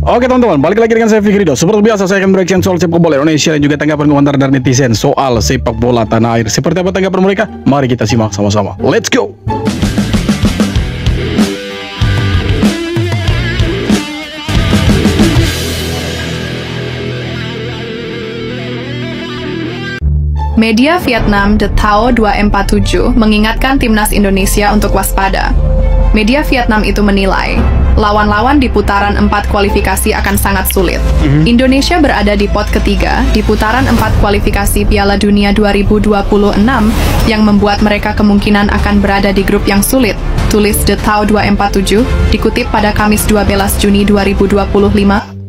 Oke teman-teman, balik lagi dengan saya Fikrido. Seperti biasa saya akan bereaction soal sepak bola Indonesia dan juga tanggapan komentar dari netizen soal sepak bola tanah air. Seperti apa tanggapan mereka? Mari kita simak sama-sama. Let's go. Media Vietnam The Tao 247 mengingatkan timnas Indonesia untuk waspada. Media Vietnam itu menilai, lawan-lawan di putaran 4 kualifikasi akan sangat sulit. Indonesia berada di pot ketiga di putaran 4 kualifikasi Piala Dunia 2026 yang membuat mereka kemungkinan akan berada di grup yang sulit. Tulis The Tao 247 dikutip pada Kamis 12 Juni 2025.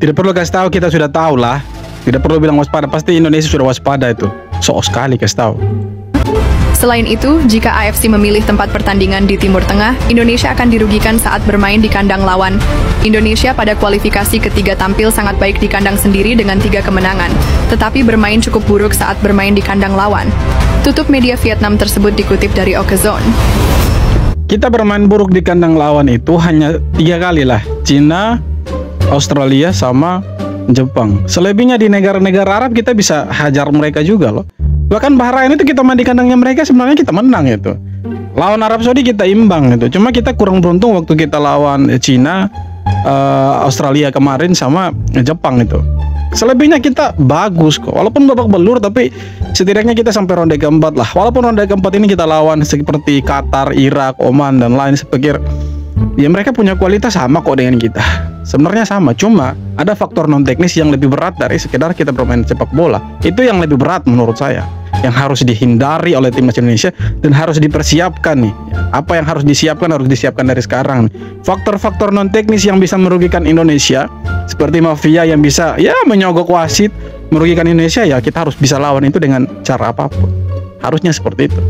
Tidak perlu kasih tahu, kita sudah tahu lah. Tidak perlu bilang waspada, pasti Indonesia sudah waspada itu. Sok sekali kasih tahu. Selain itu, jika AFC memilih tempat pertandingan di Timur Tengah, Indonesia akan dirugikan saat bermain di kandang lawan. Indonesia pada kualifikasi ketiga tampil sangat baik di kandang sendiri dengan 3 kemenangan, tetapi bermain cukup buruk saat bermain di kandang lawan. Tutup media Vietnam tersebut dikutip dari Okezone. Kita bermain buruk di kandang lawan itu hanya 3 kali lah. Cina, Australia, sama Jepang. Selebihnya di negara-negara Arab kita bisa hajar mereka juga loh. Bahkan Bahrain itu kita main di kandangnya mereka sebenarnya kita menang itu. Lawan Arab Saudi kita imbang itu. Cuma kita kurang beruntung waktu kita lawan Cina, Australia kemarin sama Jepang itu. Selebihnya kita bagus kok. Walaupun babak belur tapi setidaknya kita sampai ronde keempat lah. Walaupun ronde keempat ini kita lawan seperti Qatar, Irak, Oman dan lain, saya pikir ya mereka punya kualitas sama kok dengan kita. Sebenarnya sama, cuma ada faktor non teknis yang lebih berat dari sekedar kita bermain sepak bola. Itu yang lebih berat menurut saya, yang harus dihindari oleh timnas Indonesia dan harus dipersiapkan nih. Apa yang harus disiapkan dari sekarang. Faktor-faktor non teknis yang bisa merugikan Indonesia, seperti mafia yang bisa ya menyogok wasit, merugikan Indonesia, ya kita harus bisa lawan itu dengan cara apapun. Harusnya seperti itu.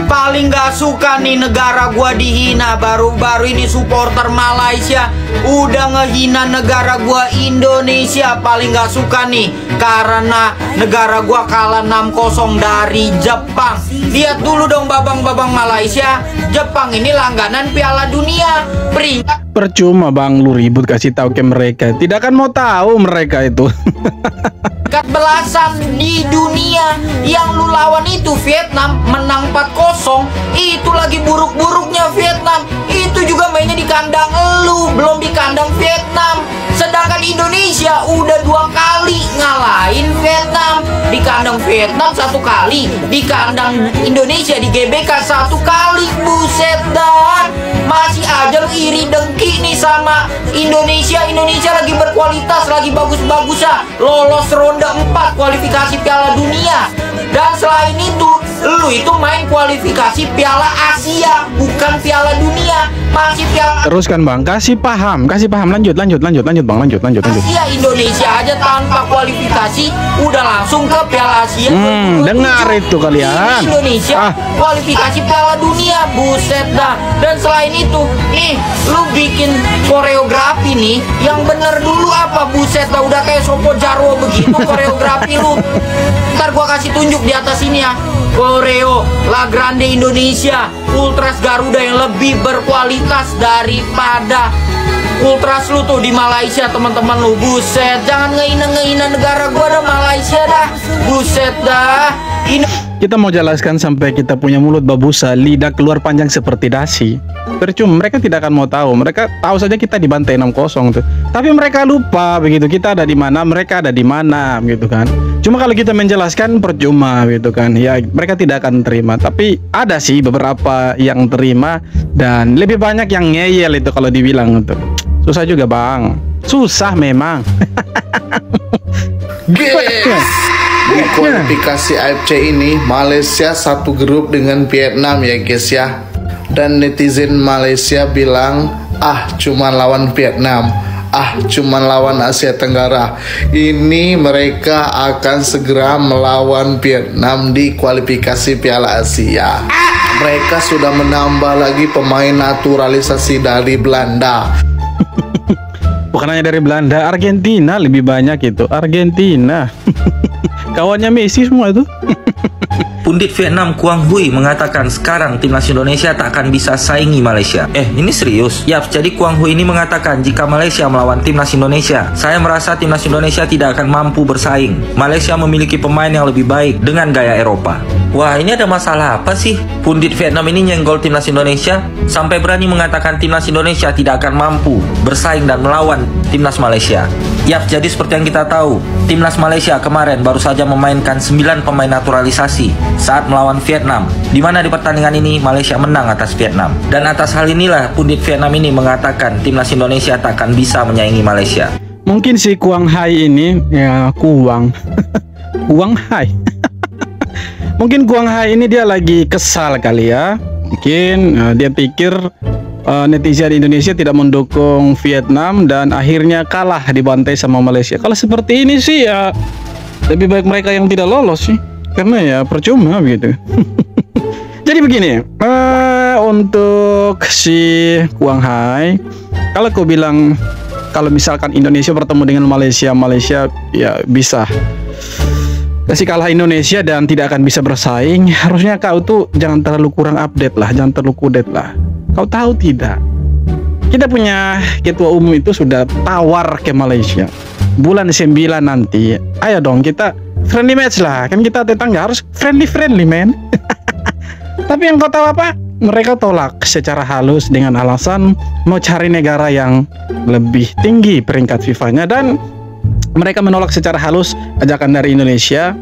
Paling gak suka nih negara gua dihina. Baru-baru ini supporter Malaysia udah ngehina negara gua Indonesia. Paling gak suka nih karena negara gua kalah 6-0 dari Jepang. Lihat dulu dong babang-babang Malaysia, Jepang ini langganan Piala Dunia. Percuma bang, lu ribut kasih tahu ke mereka, tidak akan mau tahu mereka itu. Belasan di dunia yang lu lawan itu Vietnam menang 4-0. Itu lagi buruk-buruknya Vietnam. Itu juga mainnya di kandang lu, belum di kandang Vietnam. Sedangkan Indonesia udah 2 kali ngalahin Vietnam. Di kandang Vietnam 1 kali, di kandang Indonesia di GBK 1 kali. Buset dah, masih aja lu iri dengki nih sama Indonesia. Indonesia lagi berkualitas, lagi bagus-bagusnya, lolos ronde 4 kualifikasi Piala Dunia. Dan selain itu, lu itu main kualifikasi Piala Asia, bukan Piala Dunia. Masih Piala. Teruskan bang, kasih paham. Lanjut bang, lanjut. Asia. Indonesia aja tanpa kualifikasi udah langsung ke Piala Asia. Dengar itu kalian. Indonesia kualifikasi Piala Dunia, buset dah. Dan selain itu, nih lu bikin koreografi nih yang bener dulu apa, buset dah, udah kayak Sopo Jarwo begitu koreografi lu. Ntar gua kasih tunjuk di atas ini ya. Koreo La Grande Indonesia, Ultras Garuda yang lebih berkualitas daripada Ultras lu tuh di Malaysia, teman-teman lu. Buset, jangan ngehina negara gua dah, Malaysia dah. Buset dah. Kita mau jelaskan sampai kita punya mulut babusa, lidah keluar panjang seperti dasi. Percuma, mereka tidak akan mau tahu. Mereka tahu saja kita dibantai 6-0 tuh. Tapi mereka lupa begitu, kita ada di mana, mereka ada di mana gitu kan. Cuma kalau kita menjelaskan percuma gitu kan. Ya mereka tidak akan terima. Tapi ada sih beberapa yang terima dan lebih banyak yang ngeyel itu kalau dibilang itu. Susah juga bang. Susah memang. Di kualifikasi AFC ini Malaysia satu grup dengan Vietnam ya guys ya. Dan netizen Malaysia bilang cuma lawan Vietnam, cuma lawan Asia Tenggara. Ini mereka akan segera melawan Vietnam di kualifikasi Piala Asia. Mereka sudah menambah lagi pemain naturalisasi dari Belanda. Bukan hanya dari Belanda, Argentina lebih banyak itu. Argentina. Kawannya Messi semua itu. Pundit Vietnam Quang Huy mengatakan sekarang timnas Indonesia tak akan bisa saingi Malaysia. Ini serius? Yap, jadi Quang Huy ini mengatakan jika Malaysia melawan timnas Indonesia, saya merasa timnas Indonesia tidak akan mampu bersaing. Malaysia memiliki pemain yang lebih baik dengan gaya Eropa. Wah, ini ada masalah apa sih? Pundit Vietnam ini nyenggol timnas Indonesia sampai berani mengatakan timnas Indonesia tidak akan mampu bersaing dan melawan timnas Malaysia. Yap, jadi seperti yang kita tahu, timnas Malaysia kemarin baru saja memainkan 9 pemain naturalisasi saat melawan Vietnam, di mana di pertandingan ini Malaysia menang atas Vietnam. Dan atas hal inilah pundit Vietnam ini mengatakan timnas Indonesia tak akan bisa menyaingi Malaysia. Mungkin si Quang Hai ini, ya Quang Hai. Mungkin Quang Hai ini dia lagi kesal kali ya. Mungkin dia pikir netizen Indonesia tidak mendukung Vietnam dan akhirnya kalah dibantai sama Malaysia. Kalau seperti ini sih ya lebih baik mereka yang tidak lolos sih, karena ya percuma gitu. Jadi begini, untuk si Quang Hai, kalau kau bilang kalau misalkan Indonesia bertemu dengan Malaysia ya bisa kasih kalah Indonesia dan tidak akan bisa bersaing, harusnya kau tuh jangan terlalu kurang update lah, jangan terlalu kudet lah. Kau tahu tidak, kita punya ketua umum itu sudah tawar ke Malaysia bulan 9 nanti, ayo dong kita friendly match lah, kan kita tetangga, harus friendly man. Tapi yang kau tahu apa? Mereka tolak secara halus dengan alasan mau cari negara yang lebih tinggi peringkat FIFA-nya, dan mereka menolak secara halus ajakan dari Indonesia.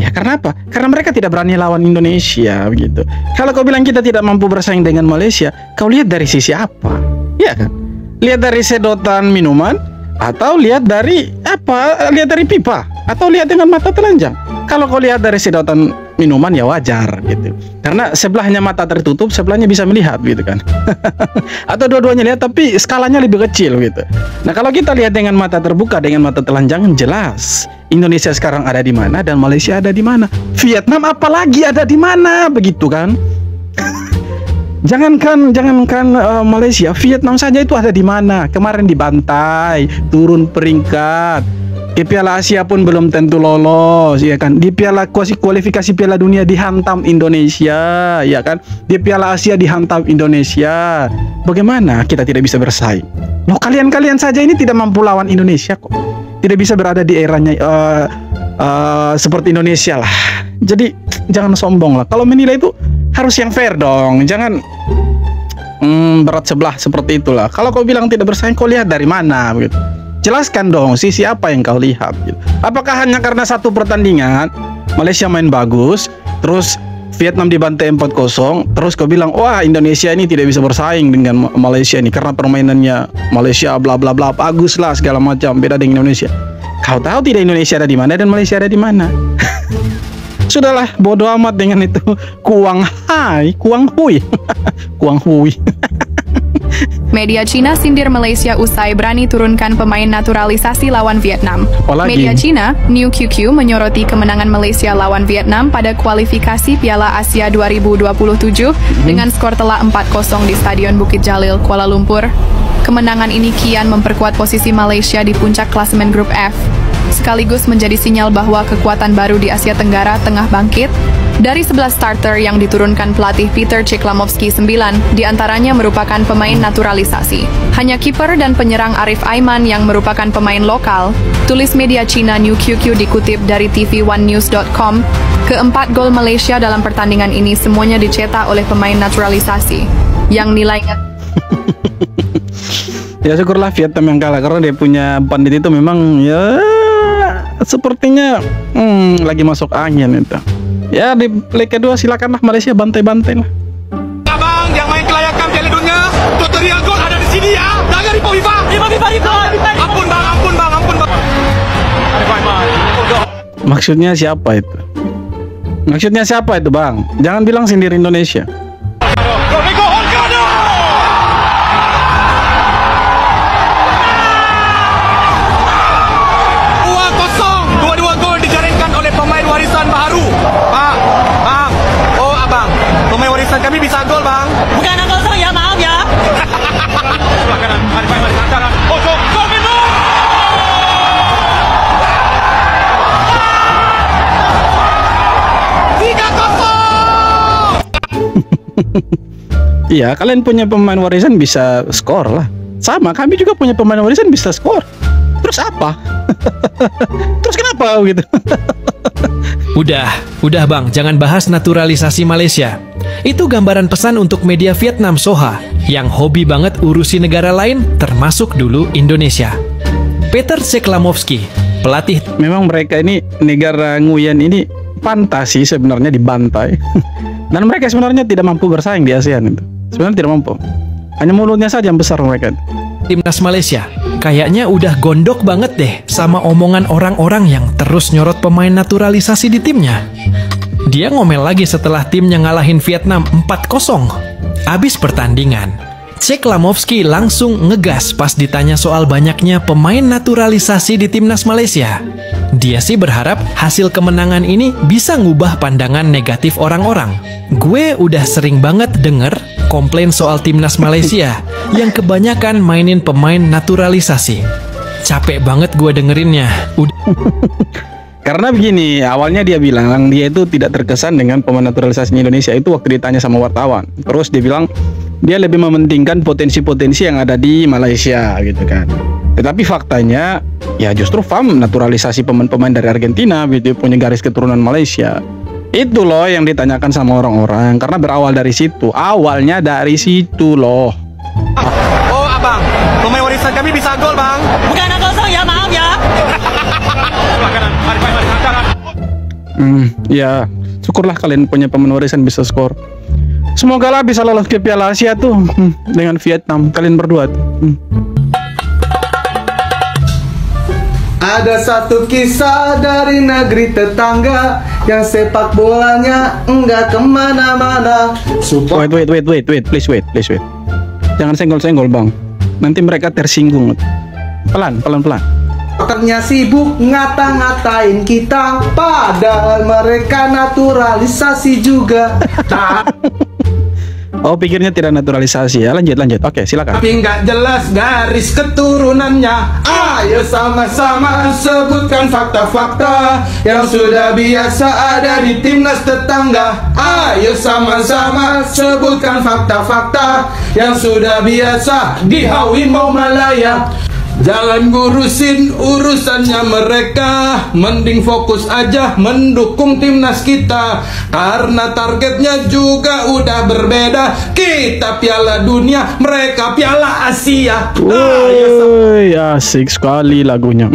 Ya karena apa? Karena mereka tidak berani lawan Indonesia begitu. Kalau kau bilang kita tidak mampu bersaing dengan Malaysia, kau lihat dari sisi apa? Ya kan? Lihat dari sedotan minuman, atau lihat dari apa? Lihat dari pipa, atau lihat dengan mata telanjang. Kalau kau lihat dari sedotan minuman ya wajar gitu, karena sebelahnya mata tertutup, sebelahnya bisa melihat gitu kan. Atau dua-duanya lihat tapi skalanya lebih kecil gitu. Nah kalau kita lihat dengan mata terbuka, dengan mata telanjang, jelas Indonesia sekarang ada di mana dan Malaysia ada di mana. Vietnam apalagi ada di mana begitu kan. Jangankan Malaysia, Vietnam saja itu ada di mana. Kemarin dibantai, turun peringkat. Di Piala Asia pun belum tentu lolos, ya kan? Di Piala kualifikasi Piala Dunia dihantam Indonesia, ya kan? Di Piala Asia dihantam Indonesia. Bagaimana kita tidak bisa bersaing? Loh, kalian saja ini tidak mampu lawan Indonesia kok. Tidak bisa berada di eranya seperti Indonesia lah. Jadi jangan sombong lah. Kalau menilai itu harus yang fair dong. Jangan berat sebelah seperti itulah. Kalau kau bilang tidak bersaing, kau lihat dari mana begitu? Jelaskan dong sisi apa yang kau lihat gitu. Apakah hanya karena satu pertandingan Malaysia main bagus, terus Vietnam dibantai 4-0, terus kau bilang wah Indonesia ini tidak bisa bersaing dengan Malaysia ini karena permainannya Malaysia bla bla bla bagus lah segala macam, beda dengan Indonesia. Kau tahu tidak Indonesia ada di mana dan Malaysia ada di mana? Sudahlah, bodoh amat dengan itu. Quang Huy. Quang Huy. Media Cina sindir Malaysia usai berani turunkan pemain naturalisasi lawan Vietnam. Media Cina, New QQ, menyoroti kemenangan Malaysia lawan Vietnam pada kualifikasi Piala Asia 2027 dengan skor telak 4-0 di Stadion Bukit Jalil, Kuala Lumpur. Kemenangan ini kian memperkuat posisi Malaysia di puncak klasemen grup F, sekaligus menjadi sinyal bahwa kekuatan baru di Asia Tenggara tengah bangkit. Dari 11 starter yang diturunkan pelatih Peter Ceklamovski, 9 diantaranya merupakan pemain naturalisasi. Hanya kiper dan penyerang Arif Aiman yang merupakan pemain lokal, tulis media Cina New QQ dikutip dari tv1news.com. Keempat gol Malaysia dalam pertandingan ini semuanya dicetak oleh pemain naturalisasi, yang nilainya... Ya syukurlah Vietnam yang kalah, karena dia punya pandit itu memang ya sepertinya lagi masuk angin itu. Ya di leg kedua silakanlah Malaysia bantai-bantai lah. Abang yang main kelayakan Piala Dunia, tutorial gol ada di sini ya. Jangan ribu FIFA. Ampun bang. Maksudnya siapa itu? Maksudnya siapa itu bang? Jangan bilang sindir Indonesia. Kami bisa gol bang. Bukan anak kosong ya, maaf ya. Gol Beno. 3-0. Iya, kalian punya pemain warisan bisa skor lah. Sama, kami juga punya pemain warisan bisa skor. Terus apa? Terus kenapa gitu? Udah bang, jangan bahas naturalisasi Malaysia. Itu gambaran pesan untuk media Vietnam Soha yang hobi banget urusi negara lain, termasuk dulu Indonesia. Peter Ceklamovski, pelatih. Memang mereka ini negara Nguyen ini pantas sih sebenarnya dibantai. Dan mereka sebenarnya tidak mampu bersaing di ASEAN itu. Sebenarnya tidak mampu. Hanya mulutnya saja yang besar mereka. Timnas Malaysia kayaknya udah gondok banget deh sama omongan orang-orang yang terus nyorot pemain naturalisasi di timnya. Dia ngomel lagi setelah timnya ngalahin Vietnam 4-0. Abis pertandingan, Ceklamovski langsung ngegas pas ditanya soal banyaknya pemain naturalisasi di timnas Malaysia. Dia sih berharap hasil kemenangan ini bisa ngubah pandangan negatif orang-orang. Gue udah sering banget denger komplain soal timnas Malaysia yang kebanyakan mainin pemain naturalisasi. Capek banget gue dengerinnya. Karena begini, awalnya dia bilang dia itu tidak terkesan dengan pemain naturalisasi Indonesia itu waktu ditanya sama wartawan. Terus dia bilang dia lebih mementingkan potensi-potensi yang ada di Malaysia gitu kan. Tetapi faktanya ya justru naturalisasi pemain-pemain dari Argentina gitu, punya garis keturunan Malaysia. Itu loh yang ditanyakan sama orang-orang, karena berawal dari situ. Awalnya dari situ loh. Oh abang, pemain warisan kami bisa gol bang. Bukan anak kosong ya, maaf ya. Ya syukurlah kalian punya pemain warisan bisa skor. Semoga lah bisa lolos ke Piala Asia tuh dengan Vietnam, kalian berdua tuh. Ada satu kisah dari negeri tetangga yang sepak bolanya enggak kemana-mana. Wait, please wait. Jangan senggol-senggol bang, nanti mereka tersinggung. Pelan. Otaknya sibuk ngata-ngatain kita, padahal mereka naturalisasi juga. Oh, pikirnya tidak naturalisasi ya. Lanjut. Oke, silakan. Tapi nggak jelas garis keturunannya. Ayo sama-sama sebutkan fakta-fakta yang sudah biasa ada di timnas tetangga. Ayo sama-sama sebutkan fakta-fakta yang sudah biasa di Harimau Malaya. Jangan ngurusin urusannya mereka, mending fokus aja mendukung timnas kita. Karena targetnya juga udah berbeda. Kita Piala Dunia, mereka Piala Asia. Woi, asik sekali lagunya.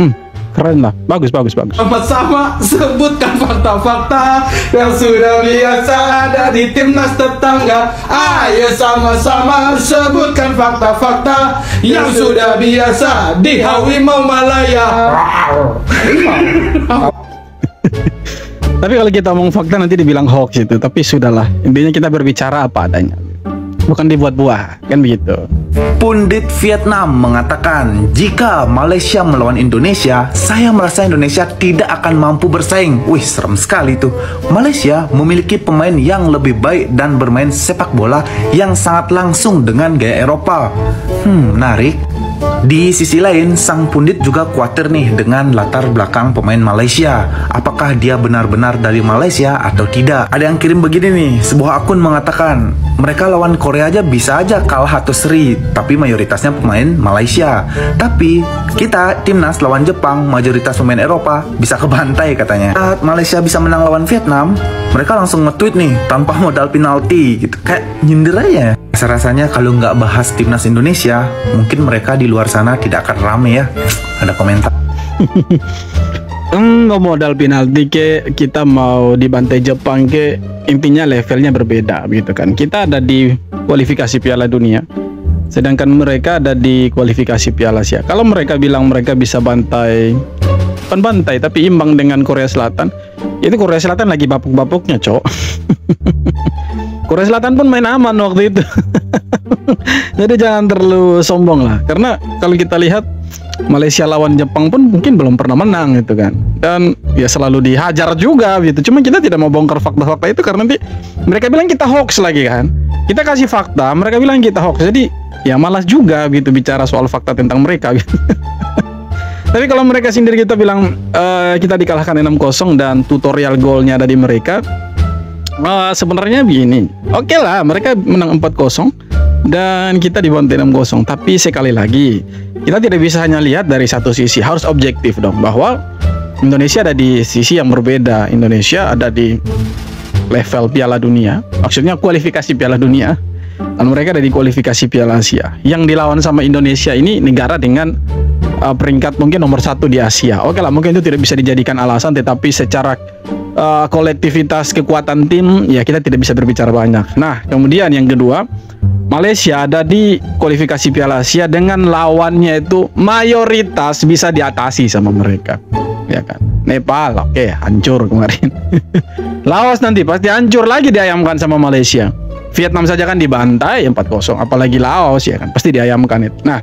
Keren lah, bagus. Sama-sama sebutkan fakta-fakta yang sudah biasa ada di timnas tetangga. Ayo sama-sama sebutkan fakta-fakta yang sudah biasa di Harimau Malaya. Tapi kalau kita ngomong fakta nanti dibilang hoax itu. Tapi sudahlah, intinya kita berbicara apa adanya, bukan dibuat-buat, kan begitu. Pundit Vietnam mengatakan, jika Malaysia melawan Indonesia, saya merasa Indonesia tidak akan mampu bersaing. Wih, serem sekali tuh. Malaysia memiliki pemain yang lebih baik dan bermain sepak bola yang sangat langsung dengan gaya Eropa. Menarik. Di sisi lain, sang pundit juga khawatir nih dengan latar belakang pemain Malaysia. Apakah dia benar-benar dari Malaysia atau tidak? Ada yang kirim begini nih, sebuah akun mengatakan, mereka lawan Korea aja bisa aja kalah atau seri, tapi mayoritasnya pemain Malaysia. Tapi kita timnas lawan Jepang, mayoritas pemain Eropa, bisa kebantai katanya. Saat Malaysia bisa menang lawan Vietnam, mereka langsung nge-tweet nih tanpa modal penalti gitu, kayak nyindir aja. Rasanya kalau nggak bahas timnas Indonesia, mungkin mereka di luar sana tidak akan rame ya. Ada komentar. Modal penalti ke, kita mau dibantai Jepang ke, intinya levelnya berbeda gitu kan. Kita ada di kualifikasi Piala Dunia, sedangkan mereka ada di kualifikasi Piala Asia. Kalau mereka bilang mereka bisa bantai, bukan bantai tapi imbang dengan Korea Selatan, itu Korea Selatan lagi bapuk-bapuknya, cok. Korea Selatan pun main aman waktu itu. Jadi jangan terlalu sombong lah. Karena kalau kita lihat Malaysia lawan Jepang pun mungkin belum pernah menang gitu kan. Dan ya selalu dihajar juga gitu. Cuma kita tidak mau bongkar fakta-fakta itu karena nanti mereka bilang kita hoax lagi kan. Kita kasih fakta, mereka bilang kita hoax. Jadi ya malas juga gitu bicara soal fakta tentang mereka gitu. Tapi kalau mereka sendiri kita bilang kita dikalahkan 6-0 dan tutorial golnya ada di mereka. Sebenarnya begini, oke lah mereka menang 4-0, dan kita dibantai 6-0. Tapi sekali lagi, kita tidak bisa hanya lihat dari satu sisi, harus objektif dong, bahwa Indonesia ada di sisi yang berbeda. Indonesia ada di level Piala Dunia, maksudnya kualifikasi Piala Dunia, dan mereka ada di kualifikasi Piala Asia. Yang dilawan sama Indonesia ini negara dengan peringkat mungkin nomor 1 di Asia. Oke lah, mungkin itu tidak bisa dijadikan alasan, tetapi secara kolektivitas kekuatan tim, ya kita tidak bisa berbicara banyak. Nah, kemudian yang kedua, Malaysia ada di kualifikasi Piala Asia dengan lawannya itu mayoritas bisa diatasi sama mereka, ya kan? Nepal, oke, hancur kemarin. Laos nanti pasti hancur lagi, diayamkan sama Malaysia. Vietnam saja kan dibantai 4-0, apalagi Laos, ya kan? Pasti diayamkan itu. Nah,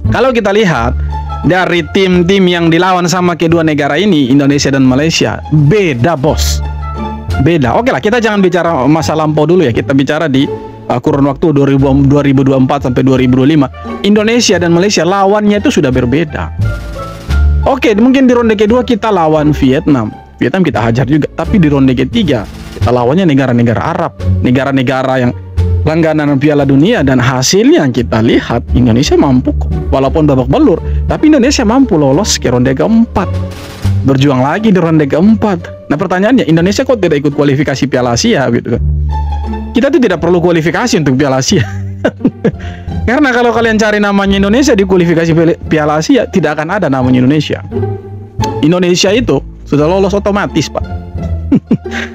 kalau kita lihat dari tim-tim yang dilawan sama kedua negara ini, Indonesia dan Malaysia, beda bos, beda. Oke lah, kita jangan bicara masa lampau dulu ya, kita bicara di kurun waktu 2024 sampai 2025. Indonesia dan Malaysia lawannya itu sudah berbeda. Oke, mungkin di ronde kedua kita lawan Vietnam kita hajar juga, tapi di ronde ketiga kita lawannya negara-negara Arab, negara-negara yang langganan Piala Dunia, dan hasilnya kita lihat Indonesia mampu kok. Walaupun babak belur, tapi Indonesia mampu lolos ke ronde keempat, berjuang lagi di ronde keempat. Nah, pertanyaannya, Indonesia kok tidak ikut kualifikasi Piala Asia gitu kan? Kita tuh tidak perlu kualifikasi untuk Piala Asia. Karena kalau kalian cari namanya Indonesia di kualifikasi Piala Asia, tidak akan ada namanya Indonesia. Indonesia itu sudah lolos otomatis, Pak.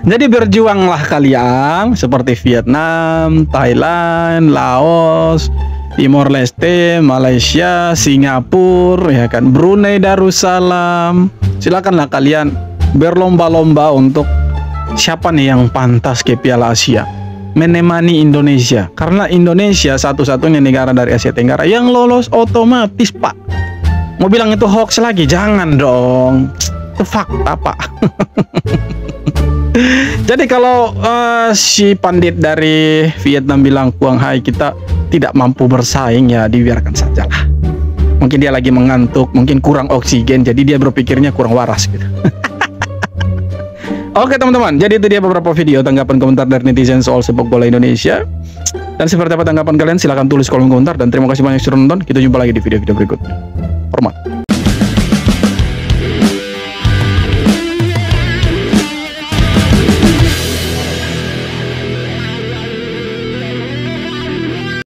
Jadi berjuanglah kalian seperti Vietnam, Thailand, Laos, Timor Leste, Malaysia, Singapura, ya kan, Brunei Darussalam. Silakanlah kalian berlomba-lomba untuk siapa nih yang pantas ke Piala Asia, menemani Indonesia, karena Indonesia satu-satunya negara dari Asia Tenggara yang lolos otomatis, Pak. Mau bilang itu hoax lagi? Jangan dong, itu fakta, Pak. Jadi kalau si pandit dari Vietnam bilang Quang Hai kita tidak mampu bersaing, ya dibiarkan sajalah. Mungkin dia lagi mengantuk, mungkin kurang oksigen, jadi dia berpikirnya kurang waras gitu. Oke teman-teman, jadi itu dia beberapa video tanggapan komentar dari netizen soal sepak bola Indonesia. Dan seperti apa tanggapan kalian, silahkan tulis kolom komentar. Dan terima kasih banyak sudah nonton. Kita jumpa lagi di video-video berikutnya. Hormat.